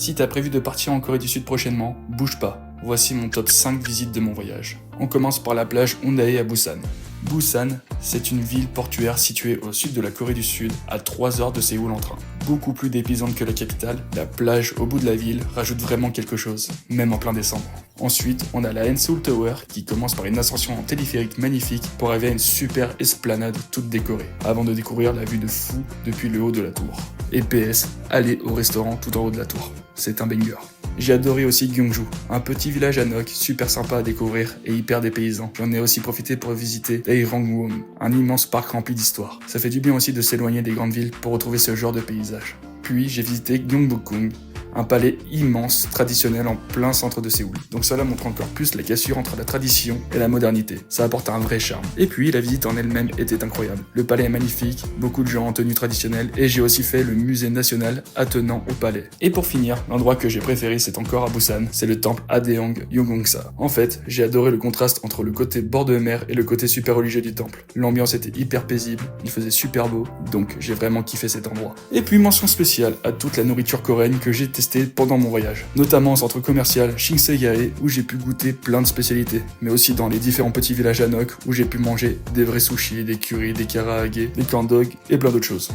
Si t'as prévu de partir en Corée du Sud prochainement, bouge pas. Voici mon top 5 visites de mon voyage. On commence par la plage Hondae à Busan. Busan, c'est une ville portuaire située au sud de la Corée du Sud, à 3 heures de Séoul en train. Beaucoup plus dépaysante que la capitale, la plage au bout de la ville rajoute vraiment quelque chose, même en plein décembre. Ensuite, on a la Seoul Tower qui commence par une ascension en téléphérique magnifique pour arriver à une super esplanade toute décorée, avant de découvrir la vue de fou depuis le haut de la tour. Et PS, allez au restaurant tout en haut de la tour, c'est un banger. J'ai adoré aussi Gyeongju, un petit village à Nok, super sympa à découvrir et hyper dépaysant. J'en ai aussi profité pour visiter Daejeongwon, un immense parc rempli d'histoire. Ça fait du bien aussi de s'éloigner des grandes villes pour retrouver ce genre de paysage. Puis j'ai visité Gyeongbokgung, un palais immense, traditionnel en plein centre de Séoul. Donc cela montre encore plus la cassure entre la tradition et la modernité. Ça apporte un vrai charme. Et puis la visite en elle-même était incroyable. Le palais est magnifique, beaucoup de gens en tenue traditionnelle et j'ai aussi fait le musée national attenant au palais. Et pour finir, l'endroit que j'ai préféré c'est encore à Busan, c'est le temple Hadeong Yongongsa. En fait, j'ai adoré le contraste entre le côté bord de mer et le côté super religieux du temple. L'ambiance était hyper paisible, il faisait super beau, donc j'ai vraiment kiffé cet endroit. Et puis mention spéciale à toute la nourriture coréenne que j'ai testée pendant mon voyage, notamment au centre commercial Shinsegae où j'ai pu goûter plein de spécialités, mais aussi dans les différents petits villages à Nok où j'ai pu manger des vrais sushis, des currys, des karaage, des corn dogs et plein d'autres choses.